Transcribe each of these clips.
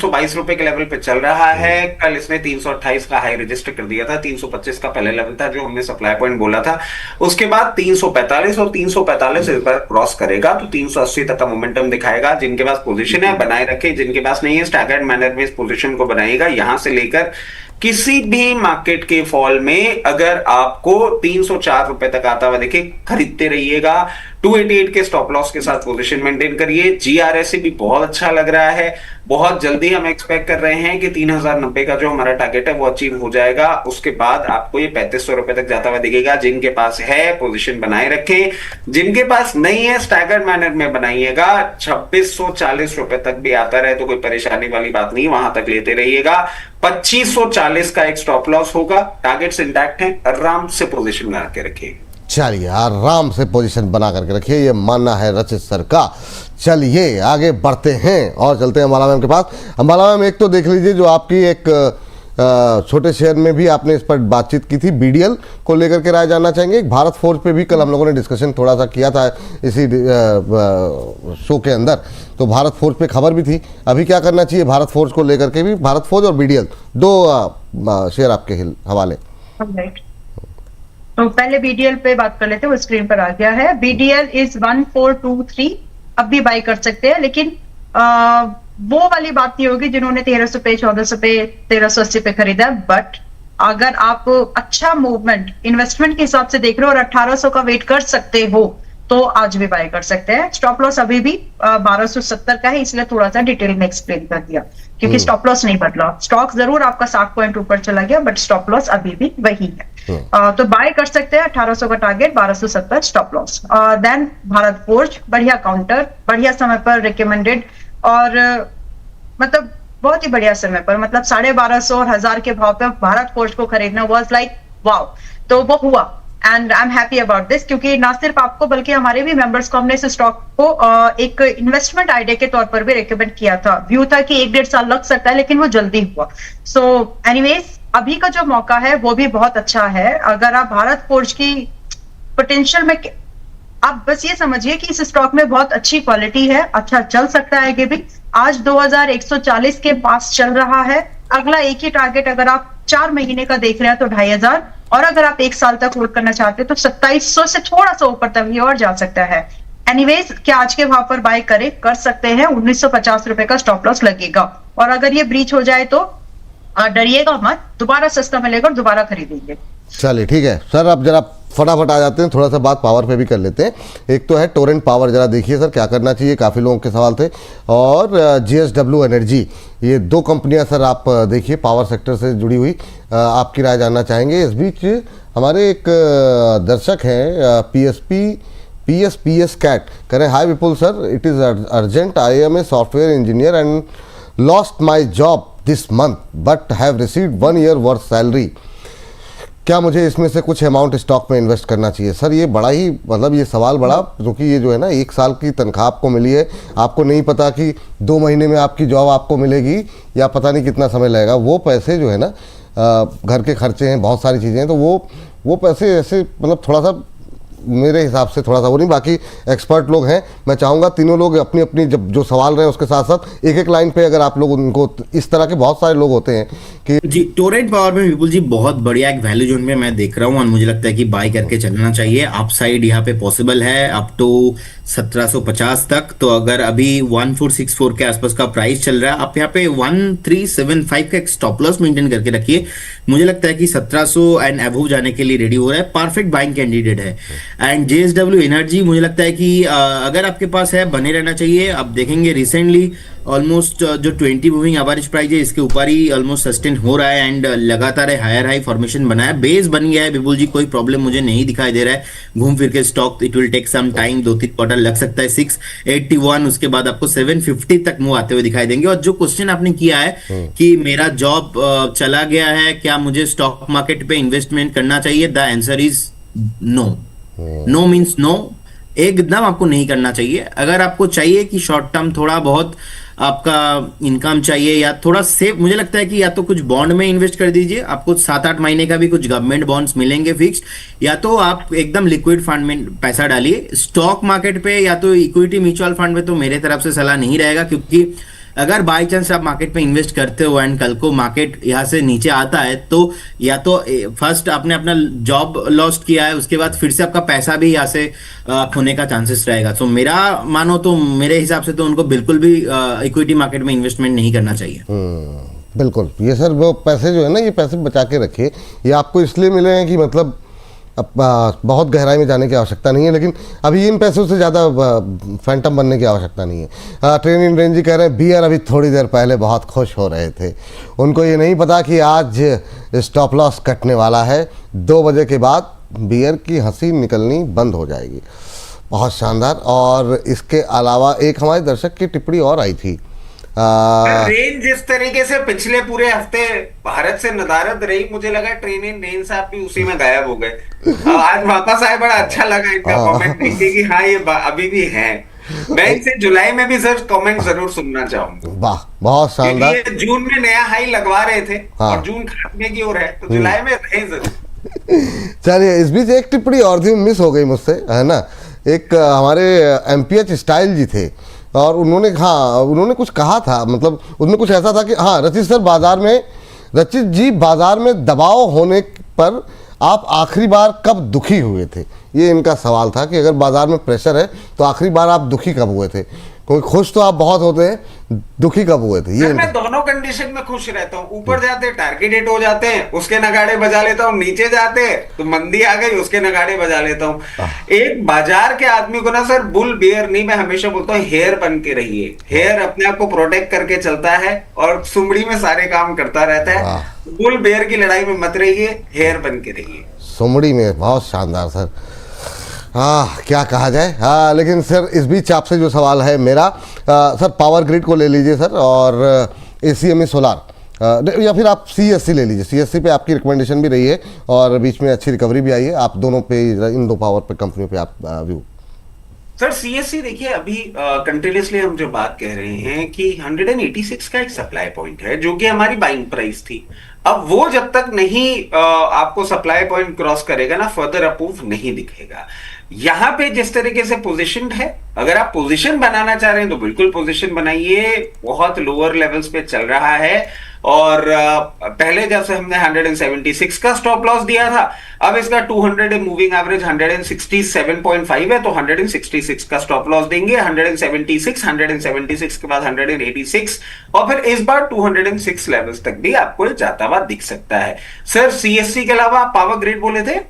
₹322 के लेवल पे चल रहा है। कल इसने 328 का हाई रजिस्टर कर दिया था। 325 का पहले लेवल था जो हमने सप्लाई पॉइंट बोला था। उसके बाद 345 और 345 इस बार क्रॉस करेगा तो 380 तक का मोमेंटम दिखाएगा। जिनके पास पोजीशन है बनाए रखे, जिनके पास नहीं है स्टैगर्ड मैनर में इस पोजीशन को बनाएगा। यहां से लेकर किसी भी मार्केट के फॉल में अगर आपको ₹304 तक आता हुआ देखे, खरीदते रहिएगा। 288 के स्टॉप लॉस के साथ पोजीशन मेंटेन करिए। जीआरएससी भी बहुत अच्छा लग रहा है। बहुत जल्दी हम एक्सपेक्ट कर रहे हैं कि 3090 का जो हमारा टारगेट है वो अचीव हो जाएगा। उसके बाद आपको ये ₹3500 तक जाता हुआ दिखेगा। जिनके पास है पोजीशन बनाए रखें, जिनके पास नहीं है स्टैगर्ड मैनर में बनाइएगा। ₹2640 तक भी आता रहे तो कोई परेशानी वाली बात नहीं, वहां तक लेते रहिएगा। 2540 का एक स्टॉप लॉस होगा। टारगेट्स इंटैक्ट हैं, आराम से पोजीशन बना के रखिए। चलिए आराम से पोजीशन बना करके रखिए, ये मानना है रचित सर का। चलिए आगे बढ़ते हैं और चलते हैं अंबाला मैम के पास। अंबाला मैम, एक तो देख लीजिए जो आपकी एक छोटे शेयर में भी आपने इस पर बातचीत की थी, बीडीएल को लेकर के राय जानना चाहेंगे। एक भारत फोर्ज पे भी कल हम लोगों ने डिस्कशन थोड़ा सा किया था इसी शो के अंदर, तो भारत फोर्ज पे खबर भी थी। अभी क्या करना चाहिए भारत फोर्ज को लेकर के भी, भारत फोर्ज और बीडीएल दो शेयर आपके हवाले। तो पहले बीडीएल पे बात कर लेते हैं, वो स्क्रीन पर आ गया है। बीडीएल इज 1423, अब भी बाई कर सकते हैं, लेकिन वो वाली बात नहीं होगी जिन्होंने 1300 पे, 1400 पे, 1380 पे खरीदा है। बट अगर आप अच्छा मूवमेंट इन्वेस्टमेंट के हिसाब से देख रहे हो और 1800 का वेट कर सकते हो तो आज भी बाय कर सकते हैं। स्टॉप लॉस अभी भी 1270 का है, इसलिए थोड़ा सा डिटेल में एक्सप्लेन कर दिया, क्योंकि स्टॉप लॉस नहीं बदला। स्टॉक जरूर आपका 60 पॉइंट ऊपर चला गया, बट स्टॉप लॉस अभी भी वही है। तो बाय कर सकते हैं। 1800 का target, 1270 stop loss. Then Bharat Forge, बढ़िया काउंटर, बढ़िया समय पर रिकमेंडेड, और मतलब बहुत ही बढ़िया समय पर, मतलब 1250 और 1000 के भाव पे भारत फोर्ज को खरीदना वाज लाइक वाओ। तो वो हुआ and I am happy about this, क्योंकि ना सिर्फ आपको बल्कि हमारे भी मेंबर्स को हमने इस स्टॉक को एक इन्वेस्टमेंट आइडिया के तौर पर भी रिकमेंड किया था। व्यू था कि 1-1.5 साल लग सकता है, लेकिन वो जल्दी हुआ। सो एनीवेज अभी का जो मौका है वो भी बहुत अच्छा है। अगर आप भारत फोर्ज की पोटेंशियल में, आप बस ये समझिए कि इस स्टॉक में बहुत अच्छी क्वालिटी है, अच्छा चल सकता है आगे भी। आज 2140 के पास चल रहा है। अगला एक ही टारगेट अगर आप 4 महीने का देख रहे हैं तो 2500, और अगर आप 1 साल तक होल्ड करना चाहते हैं तो 2700 से थोड़ा सा ऊपर तक ये और जा सकता है। एनीवेज क्या आज के भाव पर बाय कर सकते हैं। ₹1950 का स्टॉप लॉस लगेगा, और अगर ये ब्रीच हो जाए तो डरिएगा मत, दोबारा सस्ता मिलेगा और दोबारा खरीदेंगे। चलिए ठीक है सर, अब जरा फटाफट आ जाते हैं, थोड़ा सा बात पावर पे भी कर लेते हैं। एक तो है टोरेंट पावर, जरा देखिए सर क्या करना चाहिए, काफ़ी लोगों के सवाल थे। और JSW एनर्जी, ये दो कंपनियां सर आप देखिए पावर सेक्टर से जुड़ी हुई, आपकी राय जानना चाहेंगे। इस बीच हमारे एक दर्शक हैं PSPS कैट कह रहे हैं, hi Vipul sir, it is urgent, I am a software engineer and lost my job this month but have received 1 year worth salary. क्या मुझे इसमें से कुछ अमाउंट स्टॉक में इन्वेस्ट करना चाहिए? सर ये बड़ा ही मतलब ये सवाल बड़ा, क्योंकि ये जो है ना 1 साल की तनख्वाह आपको मिली है, आपको नहीं पता कि 2 महीने में आपकी जॉब आपको मिलेगी या पता नहीं कितना समय लगेगा। वो पैसे जो है ना घर के खर्चे हैं, बहुत सारी चीज़ें हैं, तो वो पैसे ऐसे मतलब थोड़ा सा मेरे हिसाब से थोड़ा सा वो नहीं। बाकी एक्सपर्ट लोग हैं, मैं चाहूँगा तीनों लोग अपनी अपनी जब जो सवाल रहे हैं उसके साथ साथ एक लाइन पे अगर आप लोग उनको, इस तरह के बहुत सारे लोग होते हैं कि जी टोरेंट पावर में विपुल जी बहुत बढ़िया एक वैल्यू जोन में मैं देख रहा हूँ, और मुझे लगता है कि बाय करके चलना चाहिए। अपसाइड यहाँ पे पॉसिबल है अप टू 1750 तक। तो अगर अभी 1464 के आसपास का प्राइस चल रहा है, आप यहाँ पे 1375 का एक स्टॉप लॉस मेंटेन करके रखिए। मुझे लगता है कि 1700 एंड अबव जाने के लिए रेडी हो रहा है, परफेक्ट बाइंग कैंडिडेट है। एंड JSW एनर्जी मुझे लगता है कि अगर आपके पास है बने रहना चाहिए। आप देखेंगे रिसेंटली ऑलमोस्ट जो 20 मूविंग एवरेज प्राइस है इसके ऊपर ही ऑलमोस्ट सस्टेन हो रहा है, एंड लगातार हायर हाई फॉर्मेशन बना है, बेस बन गया है विपुल जी, कोई प्रॉब्लम मुझे नहीं दिखाई दे रहा है। घूम फिर के stock it will take some time, 2-3 quarter लग सकता है। 681 उसके बाद आपको 750 तक मूव आते हुए दिखाई देंगे। और जो क्वेश्चन आपने किया है कि मेरा जॉब चला गया है, क्या मुझे स्टॉक मार्केट पे इन्वेस्टमेंट करना चाहिए, the answer is no. No means no, एकदम आपको नहीं करना चाहिए। अगर आपको चाहिए कि शॉर्ट टर्म थोड़ा बहुत आपका इनकम चाहिए या थोड़ा सेफ, मुझे लगता है कि या तो कुछ बॉन्ड में इन्वेस्ट कर दीजिए, आपको 7-8 महीने का भी कुछ गवर्नमेंट बॉन्ड्स मिलेंगे फिक्स, या तो आप एकदम लिक्विड फंड में पैसा डालिए। स्टॉक मार्केट पे या तो इक्विटी म्यूचुअल फंड में तो मेरे तरफ से सलाह नहीं रहेगा, क्योंकि अगर बाई चांस आप मार्केट में इन्वेस्ट करते हो एंड कल को मार्केट यहाँ से नीचे आता है, तो या तो फर्स्ट आपने अपना जॉब लॉस्ट किया है, उसके बाद फिर से आपका पैसा भी यहाँ से खोने का चांसेस रहेगा। तो मेरा मानो तो मेरे हिसाब से तो उनको बिल्कुल भी इक्विटी मार्केट में इन्वेस्टमेंट नहीं करना चाहिए। बिल्कुल। ये सर वो पैसे जो है ना, ये पैसे बचा के रखिए। ये आपको इसलिए मिले हैं कि मतलब अब बहुत गहराई में जाने की आवश्यकता नहीं है, लेकिन अभी इन पैसों से ज़्यादा फैंटम बनने की आवश्यकता नहीं है। ट्रेन इन रेंज जी कह रहे हैं बियर अभी थोड़ी देर पहले बहुत खुश हो रहे थे, उनको ये नहीं पता कि आज स्टॉप लॉस कटने वाला है, 2 बजे के बाद बियर की हंसी निकलनी बंद हो जाएगी। बहुत शानदार। और इसके अलावा एक हमारे दर्शक की टिप्पणी और आई थी। ट्रेन जिस तरीके से पिछले पूरे हफ्ते भारत से नदारद रही, मुझे लगा ट्रेन इन रेन साहब भी उसी में गायब हो गए। आज वापस आए, बड़ा अच्छा लगा इनका कमेंट देख के कि हाँ ये अभी भी है। मैं इनसे जुलाई में भी सर कमेंट जरूर सुनना चाहूंगा। वाह, बहुत शानदार। ये जून में नया हाई लगवा रहे थे हाँ। और जून खात्मे की ओर है, तो जुलाई में रहे जरूर। चलिए, इस बीच एक टिप्पणी और थी, मिस हो गई मुझसे, है ना। एक हमारे एमपीएच स्टाइल जी थे और उन्होंने कुछ कहा था, मतलब उनमें कुछ ऐसा था कि हाँ रचित जी बाजार में दबाव होने पर आप आखिरी बार कब दुखी हुए थे, ये इनका सवाल था कि अगर बाजार में प्रेशर है तो आखिरी बार आप दुखी कब हुए थे। कोई खुश तो आप बहुत होते हैं, दुखी कब हुए थे? ये मैं दोनों कंडीशन में खुश रहता हूँ। ऊपर जाते टारगेट हिट हो जाते हैं, उसके नगाड़े बजा लेता हूँ, नीचे जाते तो मंदी आ गई, उसके नगाड़े बजा लेता हूँ। एक बाजार के आदमी को ना सर बुल बेयर नहीं, मैं हमेशा बोलता हूँ हेयर बन के रहिए। हेयर अपने आप को प्रोटेक्ट करके चलता है और सुमड़ी में सारे काम करता रहता है। बुल बेयर की लड़ाई में मत रहिए, हेयर बन के रहिए। सुमड़ी में बहुत शानदार सर। क्या कहा जाए। लेकिन सर इस बीच आपसे जो सवाल है मेरा, सर पावर ग्रिड को ले लीजिए सर, और एसीएमई सोलार, या फिर आप सीएससी ले लीजिए। सीएससी पे आपकी रिकमेंडेशन भी रही है और बीच में अच्छी रिकवरी भी आई है। आप दोनों पे, इन 2 पावर पे कंपनियों पे आप व्यू। सर सीएससी देखिए, अभी कंटिन्यूसली हम जो बात कह रहे हैं कि 186 का एक सप्लाई पॉइंट है जो कि हमारी बाइंग प्राइस थी। अब वो जब तक नहीं आपको सप्लाई पॉइंट क्रॉस करेगा ना, फर्दर अप्रूव नहीं दिखेगा। यहां पे जिस तरीके से पोजीशन है, अगर आप पोजीशन बनाना चाह रहे हैं तो बिल्कुल पोजीशन बनाइए। बहुत लोअर लेवल्स पे चल रहा है और पहले जैसे हमने 176 का स्टॉप लॉस दिया था, अब इसका 200 मूविंग एवरेज 167.5 है, तो 166 का स्टॉप लॉस देंगे। 176 के बाद 186 और फिर इस बार 206 लेवल्स तक भी आपको जाता हुआ दिख सकता है। सर सीएससी के अलावा आप पावर ग्रिड बोले थे?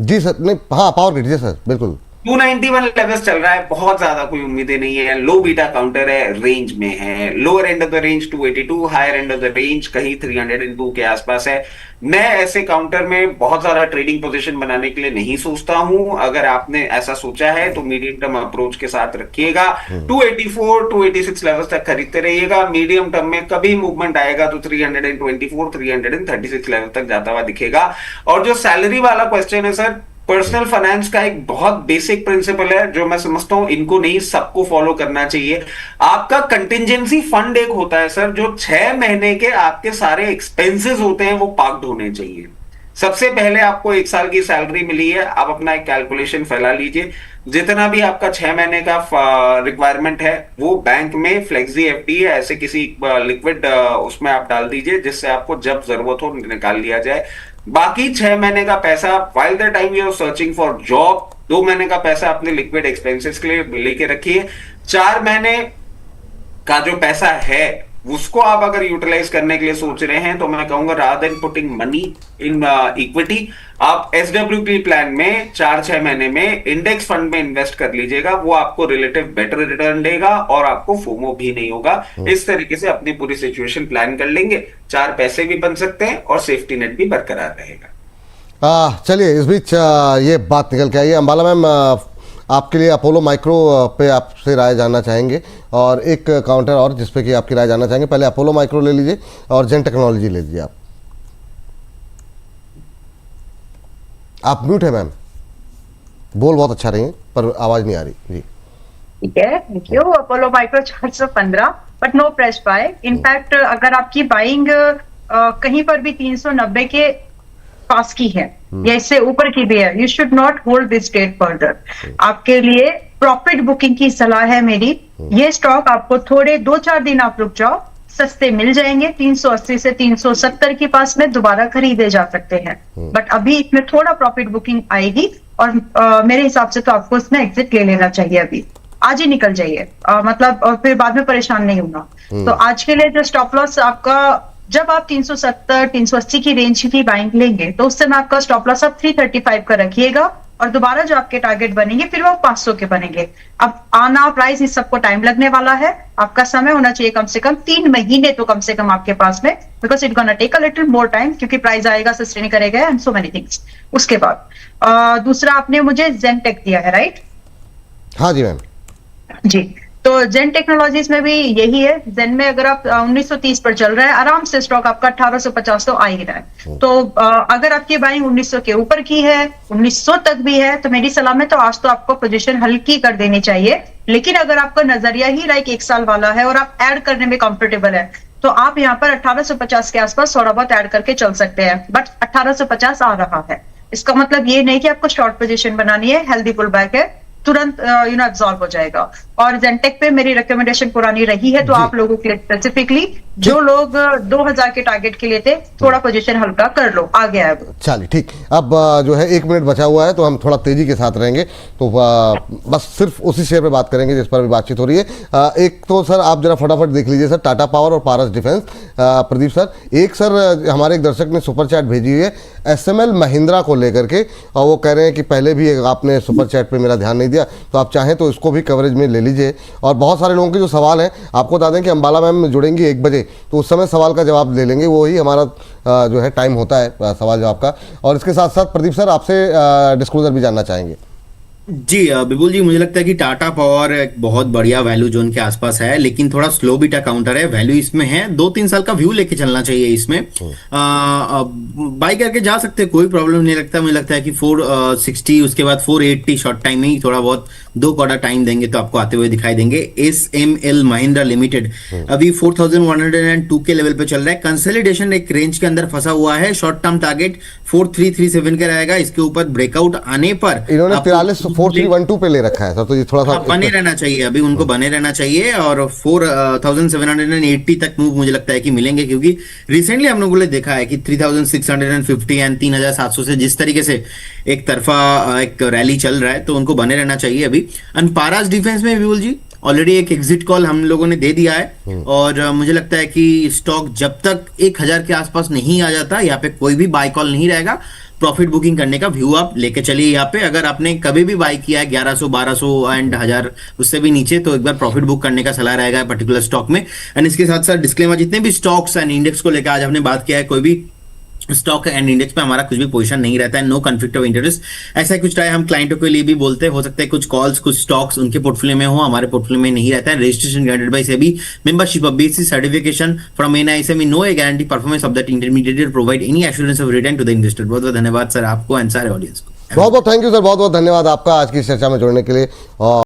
जी सर, नहीं हाँ पावर ग्रिड, जी सर बिल्कुल। 291 लेवल्स चल रहा है, बहुत ज्यादा कोई उम्मीदें नहीं है। लो बीटा काउंटर है, रेंज में है। Lower end of the range 282, higher end of the range कहीं 302 के आसपास है। मैं ऐसे काउंटर में बहुत ज्यादा ट्रेडिंग पोजीशन बनाने के लिए नहीं सोचता हूं। अगर आपने ऐसा सोचा है तो मीडियम टर्म अप्रोच के साथ रखिएगा। 284, 286 लेवल्स तक खरीदते रहिएगा। मीडियम टर्म में कभी मूवमेंट आएगा तो 324, 336 लेवल तक जाता हुआ दिखेगा। और जो सैलरी वाला क्वेश्चन है सर, पर्सनल फाइनेंस का एक बहुत बेसिक प्रिंसिपल है जो मैं समझता हूं इनको नहीं सबको फॉलो करना चाहिए। आपका कंटिंजेंसी फंड एक होता है सर, जो 6 महीने के आपके सारे एक्सपेंसेस होते हैं वो पार्क्ड होने चाहिए। सबसे पहले आपको 1 साल की सैलरी मिली है, आप अपना एक कैलकुलेशन फैला लीजिए। जितना भी आपका 6 महीने का रिक्वायरमेंट है वो बैंक में फ्लेक्सी एफडी है, ऐसे किसी लिक्विड उसमें आप डाल दीजिए जिससे आपको जब जरूरत हो निकाल लिया जाए। बाकी 6 महीने का पैसा while the time you are searching for job, 2 महीने का पैसा अपने लिक्विड एक्सपेंसेस के लिए लेके रखिए। 4 महीने का जो पैसा है उसको आप अगर यूटिलाइज करने के लिए सोच रहे हैं तो मैं कहूंगा rather than putting money in equity, आप एसडब्ल्यूपी प्लान में 4-6 महीने में इंडेक्स फंड में इन्वेस्ट कर लीजिएगा। वो आपको रिलेटिव बेटर रिटर्न देगा और आपको फोमो भी नहीं होगा। इस तरीके से अपनी पूरी सिचुएशन प्लान कर लेंगे, 4 पैसे भी बन सकते हैं और सेफ्टी नेट भी बरकरार रहेगा। चलिए इस बीच ये बात निकल के आई है। अंबाला मैम, आपके लिए अपोलो माइक्रो पे आपसे राय जानना चाहेंगे और एक काउंटर और जिस पे कि आपकी राय जानना चाहेंगे। पहले अपोलो माइक्रो ले लीजिए और जेन टेक्नोलॉजी ले लीजिए। आप म्यूट है मैम, बोल बहुत अच्छा रही हैं पर आवाज नहीं आ रही जी। ठीक है, thank you. Apollo Micro 415 but no press buy. In fact अगर आपकी बाइंग कहीं पर भी 390 के पास की है या इससे ऊपर की भी है, you should not hold this trade further. आपके लिए प्रॉफिट बुकिंग की सलाह है मेरी। ये स्टॉक आपको थोड़े 2-4 दिन आप रुक जाओ, सस्ते मिल जाएंगे, 380 से 370 के पास में दोबारा खरीदे जा सकते हैं। बट अभी इसमें थोड़ा प्रॉफिट बुकिंग आएगी और मेरे हिसाब से तो आपको इसमें एग्जिट ले लेना चाहिए, अभी आज ही निकल जाइए, मतलब और फिर बाद में परेशान नहीं होना। तो आज के लिए जो स्टॉप लॉस आपका, जब आप 370 380 की रेंज की बाइंग लेंगे तो उस समय आपका स्टॉप लॉस आप 335 का रखिएगा, और दोबारा जो आपके टारगेट बनेंगे फिर वो 500 के बनेंगे। अब आना प्राइस, इस सबको टाइम लगने वाला है, आपका समय होना चाहिए कम से कम 3 महीने तो कम से कम आपके पास में, because it gonna take a little more time, क्योंकि प्राइस आएगा, सस्टेन करेगा एंड सो मेनी थिंग्स। उसके बाद दूसरा आपने मुझे जेनटेक दिया है, राइट? हाँ जी मैम। जी, तो जेन टेक्नोलॉजीज में भी यही है। जेन में अगर आप 1930 पर चल रहा है, आराम से स्टॉक आपका 1850 तो आ ही रहा है। तो अगर आपकी बाइंग 1900 के ऊपर की है, 1900 तक भी है, तो मेरी सलाह में तो आज तो आपको पोजीशन हल्की कर देनी चाहिए। लेकिन अगर आपका नजरिया ही लाइक 1 साल वाला है और आप ऐड करने में कंफर्टेबल है, तो आप यहाँ पर 1850 के आसपास थोड़ा बहुत ऐड करके चल सकते हैं। बट 1850 आ रहा है, इसका मतलब ये नहीं कि आपको शॉर्ट पोजीशन बनानी है, हेल्दी पुल बैक है, तुरंत एब्जॉर्ब हो जाएगा। और जेनटेक पे मेरी रिकमेंडेशन पुरानी रही है, तो आप लोगों के लिए स्पेसिफिकली जो लोग 2000 के टारगेट के लिए थे, थोड़ा पोजीशन हल्का कर लो, आ गया है। चलिए ठीक, अब जो है 1 मिनट बचा हुआ है, तो हम थोड़ा तेजी के साथ रहेंगे, तो बस सिर्फ उसी शेयर पे बात करेंगे जिस पर भी बातचीत हो रही है। एक तो सर आप जरा फटाफट देख लीजिए सर, टाटा पावर और पारस डिफेंस। प्रदीप सर, एक सर हमारे एक दर्शक ने सुपर चैट भेजी हुई है SML महिंद्रा को लेकर के, और वो कह रहे हैं कि पहले भी आपने सुपर चैट पे मेरा ध्यान नहीं दिया, तो आप चाहें तो इसको भी कवरेज में ले लीजिए। और बहुत सारे लोगों के जो सवाल हैं, आपको बता दें कि अंबाला मैम जुड़ेंगी 1 बजे, तो उस समय सवाल का जवाब ले लेंगे, वही हमारा जो है टाइम होता है सवाल जवाब का। और इसके साथ साथ प्रदीप सर आपसे डिस्क्लोजर भी जानना चाहेंगे। जी बिल्कुल जी, मुझे लगता है कि टाटा पावर एक बहुत बढ़िया वैल्यू जोन के आसपास है, लेकिन थोड़ा स्लो बीटा काउंटर है। वैल्यू इसमें है, 2-3 साल का व्यू लेके चलना चाहिए इसमें। बाई करके जा सकते हैं, कोई प्रॉब्लम नहीं लगता। मुझे लगता है कि 460 उसके बाद 480 शॉर्ट टाइम में ही थोड़ा बहुत 2 क्वार्टर टाइम देंगे तो आपको आते हुए दिखाई देंगे। SML महिंद्रा लिमिटेड अभी 4102 के लेवल पे चल रहा है, कंसोलिडेशन एक रेंज के अंदर फंसा हुआ है। शॉर्ट टर्म टारगेट 4337 का रहेगा, इसके ऊपर ब्रेकआउट आने पर इन्होंने 4312 पे ले रखा है सर, तो ये थोड़ा सा बने रहना चाहिए, अभी उनको बने रहना चाहिए। और 4780 तक मूव मुझे लगता है कि मिलेंगे, क्योंकि रिसेंटली हम लोगों ने देखा है कि 3650 एंड 3700 से जिस तरीके से एक तरफा एक रैली चल रहा है, तो उनको बने रहना चाहिए अभी। एंड पारस डिफेंस में विपुल जी ऑलरेडी एक एग्जिट कॉल हम लोगों ने दे दिया है, और मुझे लगता है कि स्टॉक जब तक 1000 के आसपास नहीं आ जाता, यहाँ पे कोई भी बाय कॉल नहीं रहेगा। प्रॉफिट बुकिंग करने का व्यू आप लेके चलिए यहाँ पे। अगर आपने कभी भी बाय किया है 1100 1200 एंड 1000 उससे भी नीचे, तो एक बार प्रॉफिट बुक करने का सलाह रहेगा पर्टिकुलर स्टॉक में। एंड इसके साथ साथ डिस्क्लेमर, जितने भी स्टॉक्स एंड इंडेक्स को लेकर आज हमने बात किया है, कोई भी स्टॉक एंड इंडेक्स पे हमारा कुछ भी पोजीशन नहीं रहता है, नो कॉन्फ्लिक्ट ऑफ इंटरेस्ट। ऐसा कुछ राय हम क्लाइंटों के लिए भी बोलते हैं, हो सकता है कुछ कॉल्स कुछ स्टॉक्स उनके पोर्टफोलियो में हो, हमारे पोर्टफोलियो में नहीं रहता है। Registration granted by SEBI, membership of BSE, certification from NISM, no a guarantee performance of that intermediate provide any assurance of return to the investor. बहुत बहुत धन्यवाद सर आपको एंड सारे ऑडियंस को। बहुत बहुत थैंक यू सर, बहुत बहुत धन्यवाद आपका आज की चर्चा में जुड़ने के लिए। और